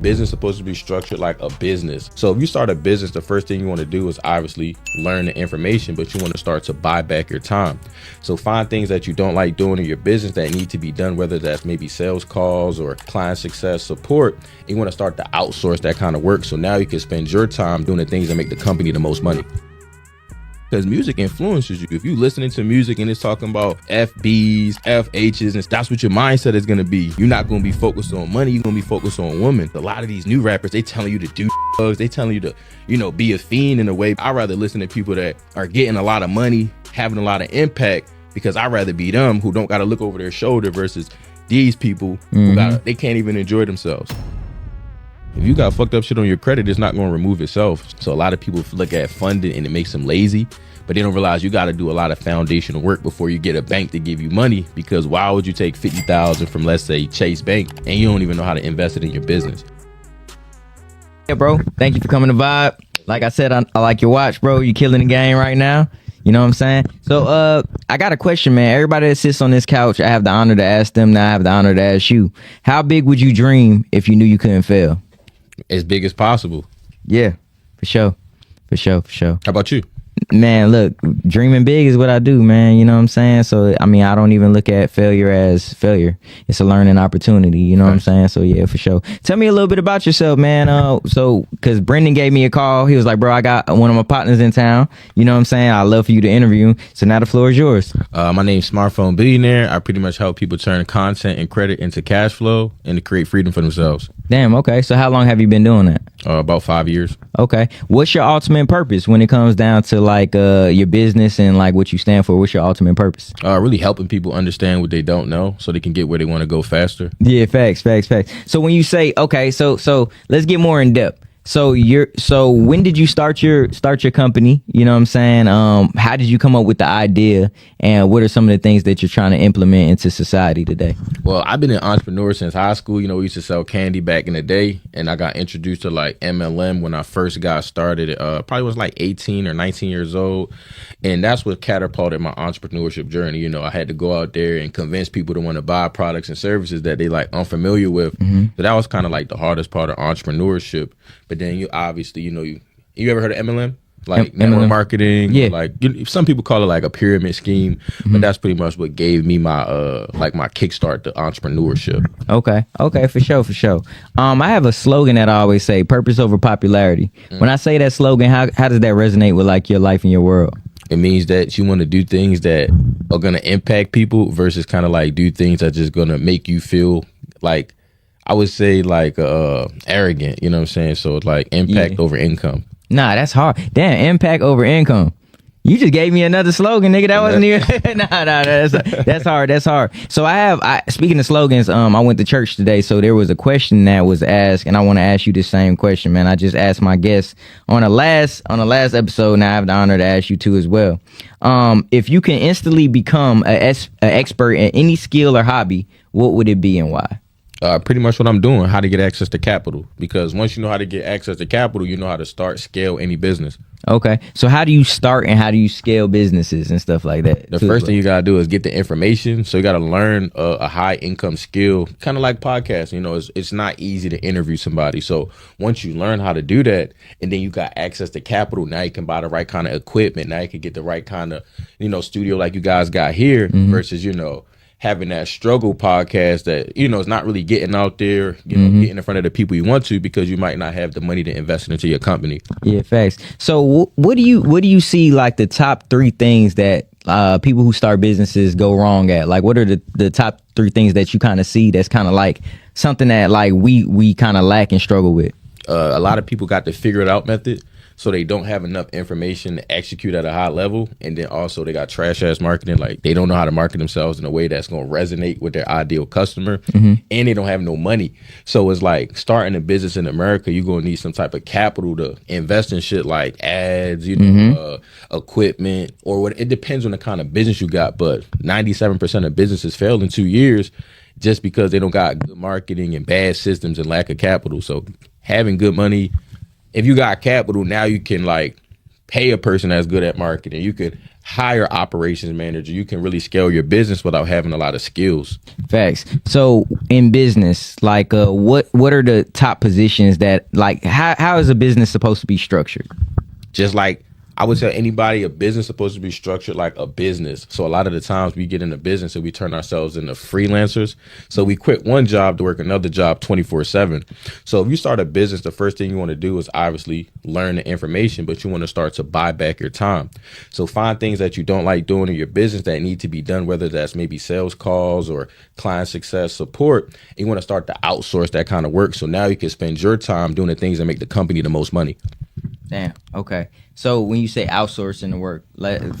Business is supposed to be structured like a business. So if you start a business, the first thing you want to do is obviously learn the information, but you want to start to buy back your time. So find things that you don't like doing in your business that need to be done, whether that's maybe sales calls or client success support. You want to start to outsource that kind of work. So now you can spend your time doing the things that make the company the most money. Because music influences you. If you listening to music and it's talking about FBs, FHs, and that's what your mindset is going to be. You're not going to be focused on money. You're going to be focused on women. A lot of these new rappers, they telling you to do drugs. They telling you to, be a fiend in a way. I'd rather listen to people that are getting a lot of money, having a lot of impact, because I'd rather be them who don't got to look over their shoulder versus these people who they can't even enjoy themselves. If you got fucked up shit on your credit, it's not going to remove itself. So a lot of people look at funding and it makes them lazy, but they don't realize you got to do a lot of foundational work before you get a bank to give you money. Because why would you take $50,000 from, let's say, Chase Bank, and you don't even know how to invest it in your business? Yeah, bro. Thank you for coming to Vibe. Like I said, I like your watch, bro. You killing the game right now. You know what I'm saying? So I got a question, man. Everybody that sits on this couch, I have the honor to ask them. Now I have the honor to ask you. How big would you dream if you knew you couldn't fail? As big as possible. Yeah, for sure. How about you? Man, look, dreaming big is what I do, man. You know what I'm saying? So, I mean, I don't even look at failure as failure. It's a learning opportunity. You know what I'm saying? So, yeah, for sure. Tell me a little bit about yourself, man. Because Brendan gave me a call. He was like, bro, I got one of my partners in town. You know what I'm saying? I'd love for you to interview him. So now the floor is yours. My name's Smart Phone Billionaire. I pretty much help people turn content and credit into cash flow and to create freedom for themselves. Damn, okay. So how long have you been doing that? About 5 years. Okay. What's your ultimate purpose when it comes down to like your business and like what you stand for? What's your ultimate purpose? Really helping people understand what they don't know so they can get where they want to go faster. Yeah, facts. So when you say, okay, so let's get more in depth. So when did you start your company? You know what I'm saying? How did you come up with the idea, and what are some of the things that you're trying to implement into society today? Well, I've been an entrepreneur since high school. We used to sell candy back in the day, and I got introduced to like MLM when I first got started. Probably was like 18 or 19 years old, and that's what catapulted my entrepreneurship journey. I had to go out there and convince people to want to buy products and services that they like unfamiliar with. So that was kind of like the hardest part of entrepreneurship. But then you obviously, you ever heard of MLM? Like network marketing? Yeah. Like some people call it like a pyramid scheme, but that's pretty much what gave me my my kickstart to entrepreneurship. Okay, for sure. I have a slogan that I always say: purpose over popularity. When I say that slogan, how does that resonate with like your life and your world? It means that you want to do things that are going to impact people versus kind of like do things that just going to make you feel like, I would say like arrogant, you know what I'm saying? So it's like impact over income. Nah, that's hard. Damn, impact over income. You just gave me another slogan, nigga. That wasn't even. Nah, that's hard. So speaking of slogans, I went to church today, so there was a question that was asked, and I want to ask you the same question, man. I just asked my guests on the last episode, and I have the honor to ask you too as well. If you can instantly become an expert in any skill or hobby, what would it be and why? Pretty much what I'm doing, how to get access to capital. Because once you know how to get access to capital, you know how to scale any business. Okay. So how do you start and how do you scale businesses and stuff like that? The first thing you got to do is get the information. So you got to learn a high income skill, kind of like podcasting. It's not easy to interview somebody. So once you learn how to do that, and then you got access to capital, now you can buy the right kind of equipment. Now you can get the right kind of, studio like you guys got here versus, having that struggle podcast that, is not really getting out there, getting in front of the people you want to, because you might not have the money to invest into your company. Yeah, facts. So what do you see like the top 3 things that people who start businesses go wrong at? Like, what are the top 3 things that you kind of see that's kind of like something that like we kind of lack and struggle with? A lot of people got the figure it out method. So they don't have enough information to execute at a high level. And then also they got trash ass marketing. Like they don't know how to market themselves in a way that's going to resonate with their ideal customer. And they don't have no money. So it's like starting a business in America, you're going to need some type of capital to invest in shit like ads, equipment, or what. It depends on the kind of business you got. But 97% of businesses fail in 2 years just because they don't got good marketing and bad systems and lack of capital. So having good money, if you got capital, now you can like pay a person that's good at marketing. You could hire operations manager. You can really scale your business without having a lot of skills. Facts. So in business, like what are the top positions that, like, how is a business supposed to be structured? Just like I would tell anybody, a business is supposed to be structured like a business. So a lot of the times we get into business and we turn ourselves into freelancers. So we quit one job to work another job 24/7. So if you start a business, the first thing you want to do is obviously learn the information, but you want to start to buy back your time. So find things that you don't like doing in your business that need to be done, whether that's maybe sales calls or client success support. And you want to start to outsource that kind of work. So now you can spend your time doing the things that make the company the most money. Damn. Okay. So when you say outsourcing the work,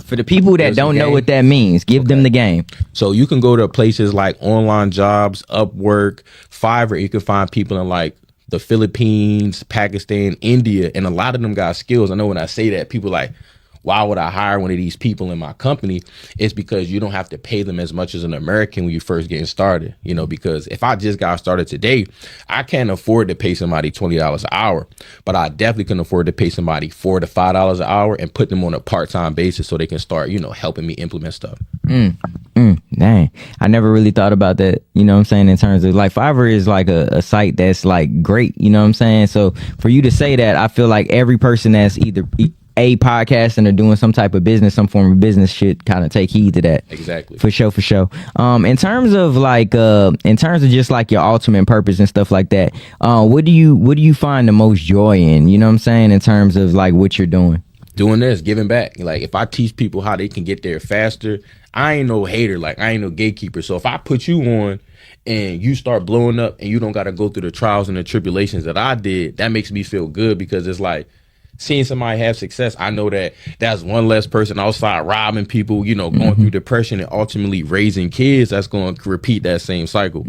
for the people that don't know what that means, give them the game. So you can go to places like Online Jobs, Upwork, Fiverr. You can find people in like the Philippines, Pakistan, India, and a lot of them got skills. I know when I say that, people like, why would I hire one of these people in my company? It's because you don't have to pay them as much as an American when you first getting started, you know, because if I just got started today, I can't afford to pay somebody $20 an hour, but I definitely can afford to pay somebody $4 to $5 an hour and put them on a part-time basis so they can start, you know, helping me implement stuff. Dang. I never really thought about that, you know what I'm saying, in terms of like Fiverr is like a site that's like great, you know what I'm saying? So for you to say that, I feel like every person that's either a podcasting or doing some type of business, some form of business, should kind of take heed to that. Exactly. For sure. In terms of like, in terms of just like your ultimate purpose and stuff like that, what do you find the most joy in? You know what I'm saying? In terms of like what you're doing. Doing this, giving back. Like if I teach people how they can get there faster, I ain't no hater. Like I ain't no gatekeeper. So if I put you on and you start blowing up and you don't got to go through the trials and the tribulations that I did, that makes me feel good, because it's like, seeing somebody have success, I know that that's one less person outside robbing people, you know, going through depression and ultimately raising kids that's going to repeat that same cycle.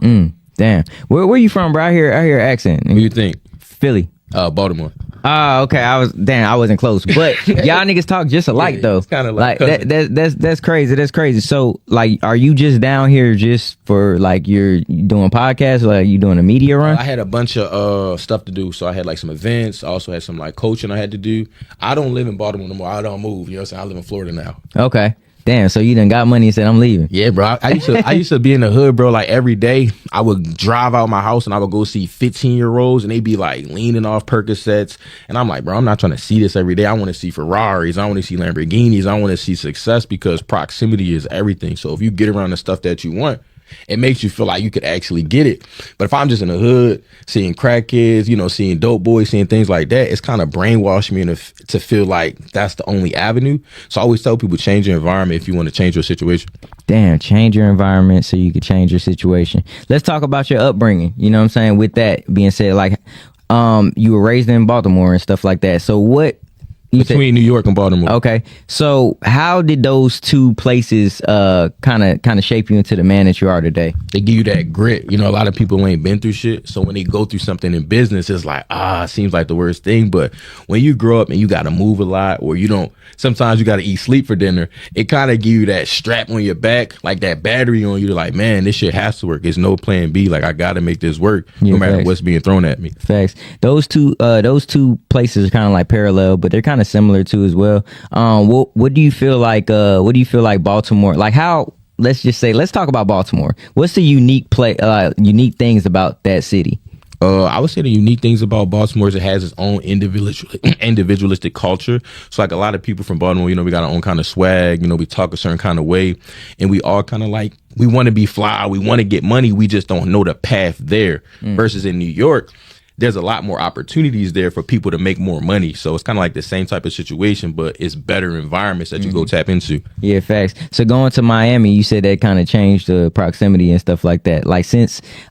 Damn. Where you from, bro? I hear accent. What do you think? Philly. Baltimore. Oh, okay. I wasn't close, but y'all niggas talk just alike though. It's kind of like that's crazy. That's crazy. So like, are you just down here just for like you're doing podcasts, or like you doing a media run? I had a bunch of stuff to do. So I had like some events. I also had some like coaching I had to do. I don't live in Baltimore no more. I don't move. You know what I'm saying? I live in Florida now. Okay. Damn, so you done got money and said, I'm leaving. Yeah, bro. I used to be in the hood, bro. Like every day I would drive out my house and I would go see 15-year-olds and they be like leaning off Percocets. And I'm like, bro, I'm not trying to see this every day. I want to see Ferraris. I want to see Lamborghinis. I want to see success, because proximity is everything. So if you get around the stuff that you want, it makes you feel like you could actually get it. But if I'm just in the hood, seeing crackheads, you know, seeing dope boys, seeing things like that, it's kind of brainwashed me to feel like that's the only avenue. So I always tell people, change your environment if you want to change your situation. Damn, change your environment so you can change your situation. Let's talk about your upbringing. You know what I'm saying? With that being said, like, you were raised in Baltimore and stuff like that. So what? Between New York and Baltimore. Okay. So how did those two places kind of shape you into the man that you are today? They give you that grit. You know, a lot of people ain't been through shit. So when they go through something in business, it's like, it seems like the worst thing. But when you grow up and you got to move a lot, or you don't, sometimes you got to eat sleep for dinner, it kind of give you that strap on your back, like that battery on you. You're like, man, this shit has to work. There's no plan B. Like, I got to make this work, no matter what's being thrown at me. Facts. Those two places are kind of like parallel, but they're kind of similar too as well. What do you feel like? What do you feel like Baltimore? Like how? Let's talk about Baltimore. What's the unique things about that city? I would say the unique things about Baltimore is it has its own individualistic culture. So like a lot of people from Baltimore, you know, we got our own kind of swag, you know, we talk a certain kind of way, and we all kind of like, we want to be fly, we want to get money, we just don't know the path there. Versus in New York, there's a lot more opportunities there for people to make more money. So it's kind of like the same type of situation, but it's better environments that you go tap into. Yeah, facts. So going to Miami, you said that kind of changed the proximity and stuff like that. Like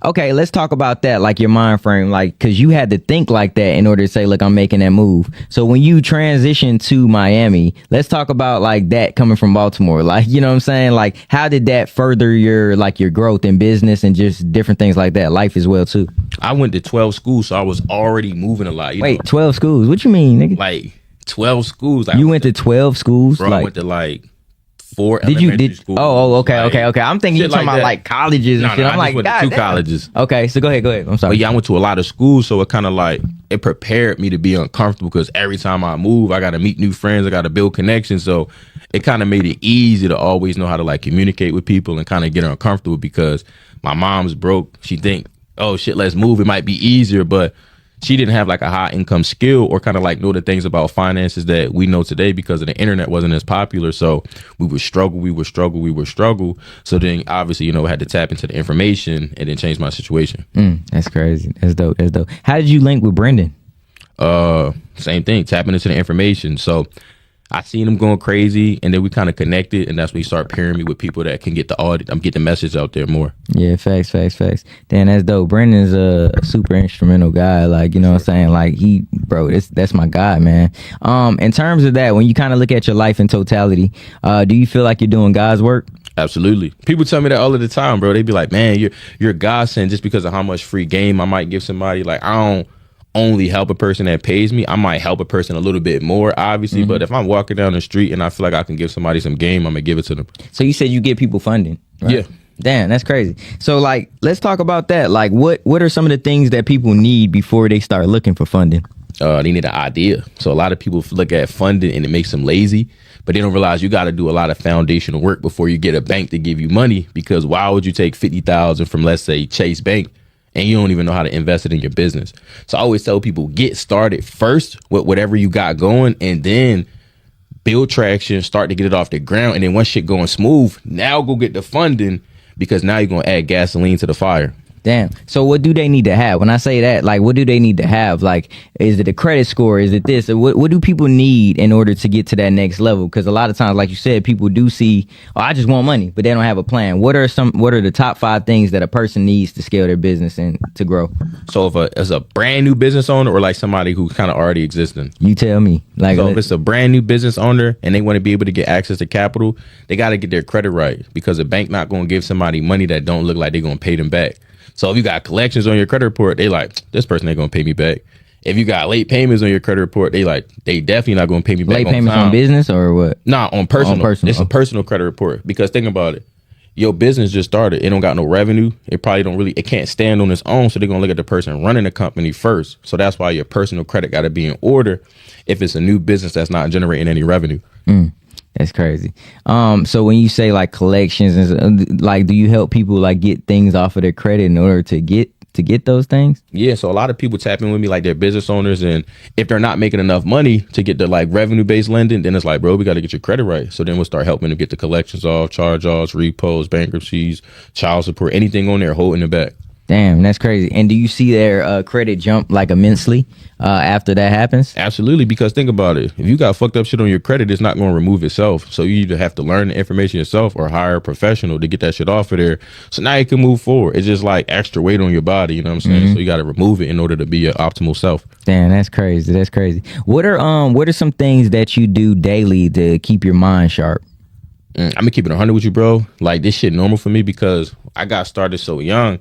okay, let's talk about that, like your mind frame, like, because you had to think like that in order to say, look, I'm making that move. So when you transitioned to Miami, let's talk about like that coming from Baltimore. Like, you know what I'm saying? Like, how did that further your growth in business and just different things like that, life as well too? I went to 12 schools, so I was already moving a lot. Wait, 12 schools? What you mean, nigga? Like 12 schools. You went to 12 schools? Bro, I went to like 4 schools. Okay. I'm thinking you're talking about like colleges and shit. I'm like, went to 2 colleges. Okay, so go ahead. I'm sorry. But yeah, I went to a lot of schools, so it kind of like, it prepared me to be uncomfortable because every time I move, I got to meet new friends, I got to build connections. So it kind of made it easy to always know how to like communicate with people and kind of get uncomfortable because my mom's broke. She think, oh shit, let's move. It might be easier, but she didn't have like a high income skill or kind of like know the things about finances that we know today because of the internet wasn't as popular. So we would struggle. So then obviously, you know, I had to tap into the information and then change my situation. That's crazy. That's dope. How did you link with Brendan? Same thing, tapping into the information. So I seen him going crazy, and then we kind of connected, and that's when he started pairing me with people that can get the message out there more. Yeah, facts. Damn, that's dope. Brendan's a super instrumental guy. Like, you know what I'm saying? Like, that's my guy, man. In terms of that, when you kind of look at your life in totality, do you feel like you're doing God's work? Absolutely. People tell me that all of the time, bro. They be like, man, you're a godsend just because of how much free game I might give somebody. Like, I don't only help a person that pays me. I might help a person a little bit more, obviously, but if I'm walking down the street and I feel like I can give somebody some game, I'm gonna give it to them. So you said you get people funding, right? Yeah. Damn, that's crazy. So like, let's talk about that. Like, what are some of the things that people need before they start looking for funding? They need an idea. So a lot of people look at funding and it makes them lazy, but they don't realize you got to do a lot of foundational work before you get a bank to give you money. Because why would you take $50,000 from, let's say, Chase Bank, and you don't even know how to invest it in your business? So I always tell people, get started first with whatever you got going, and then build traction, start to get it off the ground. And then once shit going smooth, now go get the funding, because now you're going to add gasoline to the fire. Damn. So what do they need to have? When I say that, like, what do they need to have? Like, is it a credit score? Is it this? What do people need in order to get to that next level? Because a lot of times, like you said, people do see, oh, I just want money, but they don't have a plan. What are the top 5 things that a person needs to scale their business and to grow? So if as a brand new business owner, or like somebody who kind of already existing? You tell me. Like, so if it's a brand new business owner and they want to be able to get access to capital, they got to get their credit right, because a bank not going to give somebody money that don't look like they're going to pay them back. So if you got collections on your credit report, they like, this person ain't gonna pay me back. If you got late payments on your credit report, they definitely not gonna pay me back. Late payments on business or what? Nah, on personal. It's a personal credit report, because think about it. Your business just started. It don't got no revenue. It can't stand on its own. So they're gonna look at the person running the company first. So that's why your personal credit got to be in order if it's a new business that's not generating any revenue. That's crazy. So when you say like collections, and like, do you help people like get things off of their credit in order to get those things? Yeah. So a lot of people tap in with me, like they're business owners, and if they're not making enough money to get the like revenue based lending, then it's like, bro, we got to get your credit right. So then we'll start helping them get the collections off, charge offs, repos, bankruptcies, child support, anything on there holding it back. Damn, that's crazy. And do you see their credit jump like immensely after that happens? Absolutely, because think about it. If you got fucked up shit on your credit, it's not going to remove itself. So you either have to learn the information yourself or hire a professional to get that shit off of there. So now you can move forward. It's just like extra weight on your body, you know what I'm saying? So you got to remove it in order to be your optimal self. Damn, that's crazy. That's crazy. What are some things that you do daily to keep your mind sharp? I'm going to keep it 100 with you, bro. Like, this shit normal for me because I got started so young.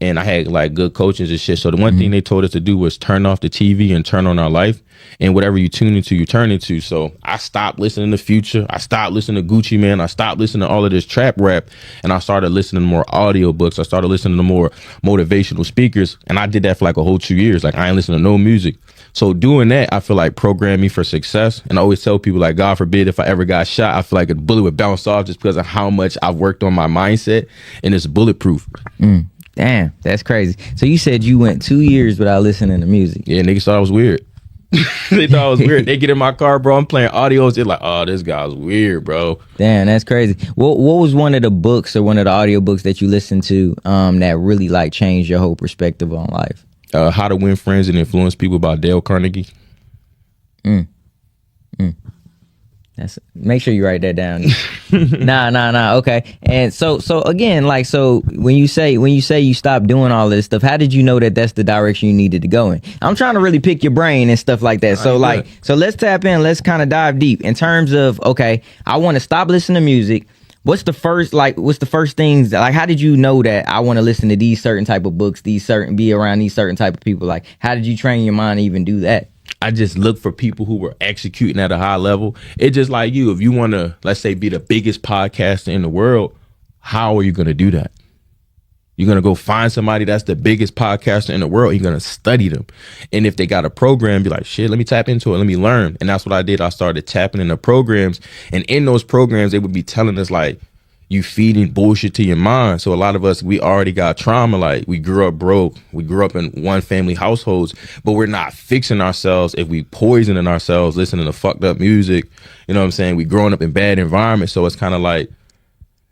And I had like good coaches and shit. So the one thing they told us to do was turn off the TV and turn on our life. And whatever you tune into, you turn into. So I stopped listening to Future. I stopped listening to Gucci Mane. I stopped listening to all of this trap rap. And I started listening to more audiobooks. I started listening to more motivational speakers. And I did that for like a whole 2 years. Like, I ain't listening to no music. So doing that, I feel like programmed me for success. And I always tell people, like, God forbid if I ever got shot, I feel like a bullet would bounce off just because of how much I've worked on my mindset. And it's bulletproof. Damn, that's crazy. So you said you went 2 years without listening to music. Yeah, niggas thought I was weird. They thought I was weird. They get in my car, bro, I'm playing audios. They're like, oh, this guy's weird, bro. Damn, that's crazy. What was one of the books or one of the audiobooks that you listened to that really like changed your whole perspective on life? How to Win Friends and Influence People by Dale Carnegie. Make sure you write that down. Nah. Okay. And so again, like, so when you say you stopped doing all this stuff, how did you know that that's the direction you needed to go in? I'm trying to really pick your brain and stuff like that. So like, so let's tap in. Let's kind of dive deep in terms of, okay, I want to stop listening to music. What's the first things, like, how did you know that I want to listen to these certain type of books, be around these certain type of people? Like, how did you train your mind to even do that? I just look for people who were executing at a high level. It's just like you. If you want to, let's say, be the biggest podcaster in the world, how are you going to do that? You're going to go find somebody that's the biggest podcaster in the world. You're going to study them. And if they got a program, be like, shit, let me tap into it. Let me learn. And that's what I did. I started tapping into programs. And in those programs, they would be telling us like, you feeding bullshit to your mind. So a lot of us, we already got trauma. Like we grew up broke. We grew up in one family households, but we're not fixing ourselves if we poisoning ourselves, listening to fucked up music. You know what I'm saying? We growing up in bad environments. So it's kind of like,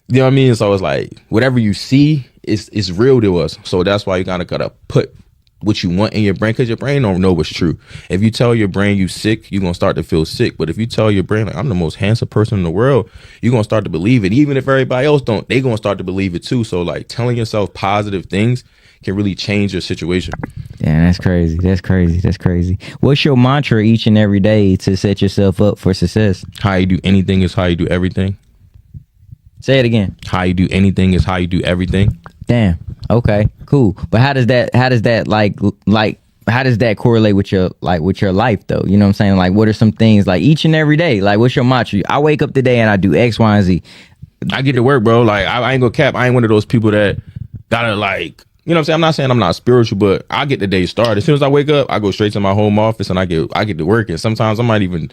you know what I mean? So it's like whatever you see is real to us. So that's why you gotta put what you want in your brain, because your brain don't know what's true. If you tell your brain you sick, you're gonna start to feel sick. But if you tell your brain like I'm the most handsome person in the world, you're gonna start to believe it. Even if everybody else don't, they gonna start to believe it too. So like telling yourself positive things can really change your situation. Yeah, that's crazy. That's crazy. That's crazy. What's your mantra each and every day to set yourself up for success? How you do anything is how you do everything. Say it again. How you do anything is how you do everything. Damn. Okay. Cool. But how does that how does that correlate with your life though? You know what I'm saying? Like, what are some things like each and every day? Like, what's your mantra? I wake up today and I do X, Y, and Z. I get to work, bro. Like, I ain't gonna cap. I ain't one of those people that gotta like, you know what I'm saying? I'm not saying I'm not spiritual, but I get the day started. As soon as I wake up, I go straight to my home office and I get to work. And sometimes I might even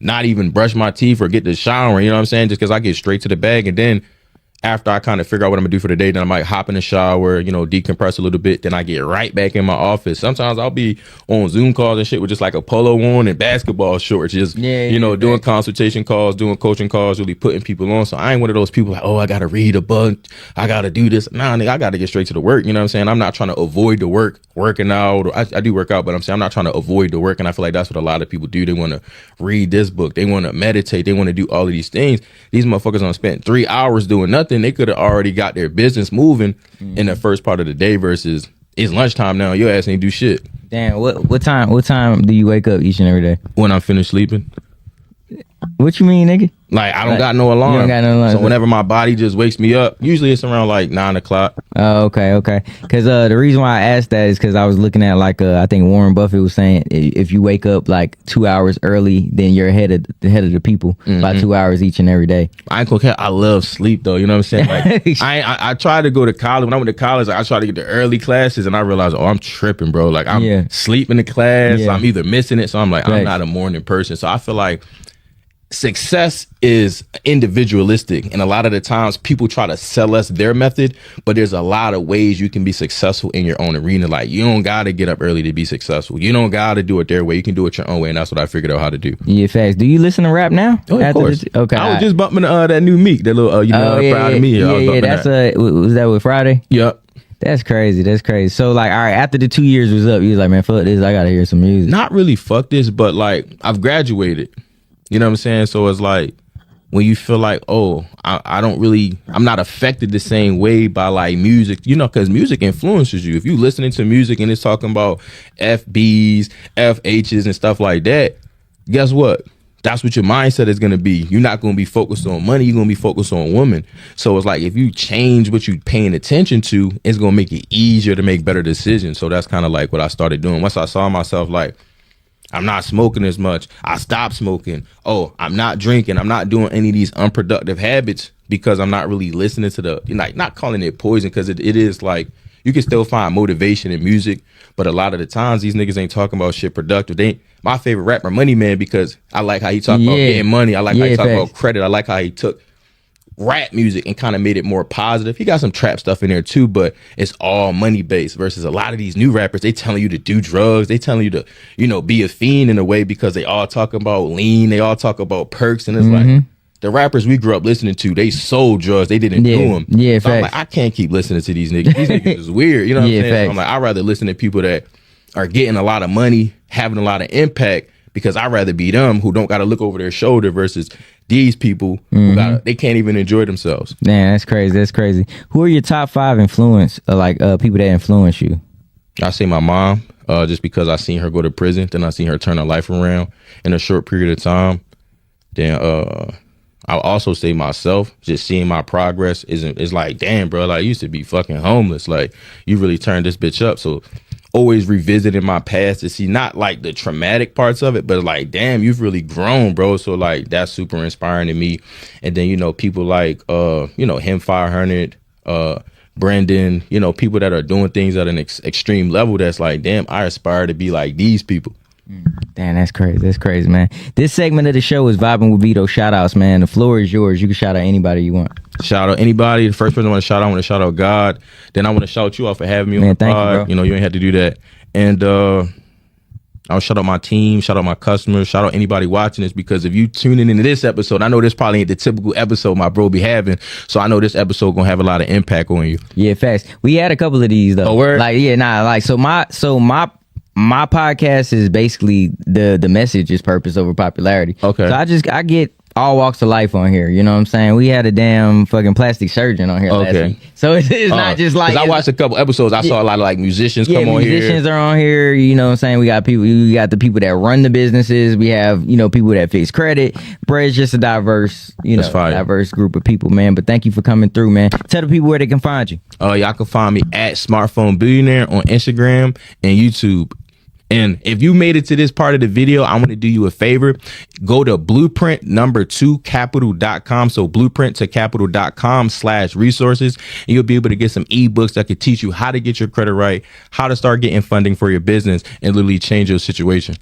not even brush my teeth or get the shower, you know what I'm saying? Just because I get straight to the bag. And then after I kind of figure out what I'm gonna do for the day, then I might hop in the shower, you know, decompress a little bit. Then I get right back in my office. Sometimes I'll be on Zoom calls and shit with just like a polo on and basketball shorts, just, doing consultation calls, doing coaching calls, really putting people on. So I ain't one of those people like, oh, I gotta read a book, I gotta do this. Nah, nigga, I gotta get straight to the work. You know what I'm saying? I'm not trying to avoid the working out. Or I do work out, but I'm saying I'm not trying to avoid the work. And I feel like that's what a lot of people do. They want to read this book, they want to meditate, they want to do all of these things. These motherfuckers don't spend 3 hours doing nothing. They could have already got their business moving in the first part of the day versus it's lunchtime now. Your ass ain't do shit. Damn, what time do you wake up each and every day? When I'm finished sleeping. What you mean, nigga? Like I don't got no alarm. You don't got no alarm. So whenever my body just wakes me up, usually it's around like 9 o'clock. Oh, okay. Because the reason why I asked that is because I was looking at like I think Warren Buffett was saying if you wake up like 2 hours early, then you're ahead of the people by 2 hours each and every day. I ain't gonna care. I love sleep though. You know what I'm saying? Like I tried to go to college. When I went to college, I tried to get the early classes, and I realized, I'm tripping, bro. Like I'm sleeping in class. I'm either missing it, so I'm like I'm not a morning person. So I feel like success is individualistic, and a lot of the times people try to sell us their method, but there's a lot of ways you can be successful in your own arena. Like you don't gotta get up early to be successful. You don't gotta do it their way. You can do it your own way, and that's what I figured out how to do. Yeah, facts. Do you listen to rap now? Oh, of course. Okay. I was just bumping that new Meek, that little Proud of Me. Yeah. That's was that with Friday? Yep. That's crazy. So like, all right, after the 2 years was up, you was like, man, fuck this. I gotta hear some music. Not really fuck this, but like I've graduated. You know what I'm saying? So it's like when you feel like, oh, I'm not affected the same way by like music, you know, because music influences you. If you listening to music and it's talking about FBs, FHs and stuff like that, guess what? That's what your mindset is going to be. You're not going to be focused on money. You're going to be focused on women. So it's like if you change what you're paying attention to, it's going to make it easier to make better decisions. So that's kind of like what I started doing. Once I saw myself like, I'm not smoking as much, I stopped smoking. Oh, I'm not drinking. I'm not doing any of these unproductive habits because I'm not really listening to the, like, not calling it poison, because it is like, you can still find motivation in music, but a lot of the times these niggas ain't talking about shit productive. My favorite rapper, Money Man, because I like how he talk about getting money. I like how he talk about credit. I like how he took rap music and kind of made it more positive. He got some trap stuff in there too, but it's all money based versus a lot of these new rappers, they telling you to do drugs. They telling you to, you know, be a fiend in a way, because they all talk about lean. They all talk about perks. And it's like the rappers we grew up listening to, they sold drugs. They didn't do them. Yeah, so I'm like, I can't keep listening to these niggas. These niggas is weird. You know what I'm saying? So I'm like, I'd rather listen to people that are getting a lot of money, having a lot of impact, because I'd rather be them who don't got to look over their shoulder versus these people who they can't even enjoy themselves. Man, that's crazy. That's crazy. Who are your top 5 influence, people that influence you? I say my mom, just because I seen her go to prison, then I seen her turn her life around in a short period of time. Then I'll also say myself, just seeing my progress is like, damn, bro, like I used to be fucking homeless. Like you really turned this bitch up. So always revisiting my past to see not like the traumatic parts of it, but like, damn, you've really grown, bro. So like that's super inspiring to me. And then, you know, people like Hemfire Hernet, Brendan, you know, people that are doing things at an extreme level that's like, damn, I aspire to be like these people. Damn, that's crazy. That's crazy, man. This segment of the show is Vibing with Vito. Shout outs, man. The floor is yours. You can shout out anybody you want. Shout out anybody. The first person I want to shout out God. Then I want to shout you out for having me on the thank pod. you, bro. You know, you ain't had to do that. And I'll shout out my team, shout out my customers, shout out anybody watching this, because if you tuning into this episode, I know this probably ain't the typical episode my bro be having. So I know this episode gonna have a lot of impact on you. Yeah, facts. We had a couple of these though. Oh, word? Like, yeah, nah, like my podcast is basically the message is purpose over popularity. Okay. So I get all walks of life on here. You know what I'm saying? We had a damn fucking plastic surgeon on here last week. So it's not just like, 'cause I watched a couple episodes. I saw a lot of like musicians come on here. Musicians are on here. You know what I'm saying? We got the people that run the businesses. We have, you know, people that fix credit. Bro, it's just a diverse, diverse group of people, man. But thank you for coming through, man. Tell the people where they can find you. Y'all can find me at Smart Phone Billionaire on Instagram and YouTube. And if you made it to this part of the video, I want to do you a favor. Go to blueprint2capital.com. So blueprint2capital.com/resources. And you'll be able to get some ebooks that could teach you how to get your credit right, how to start getting funding for your business, and literally change your situation.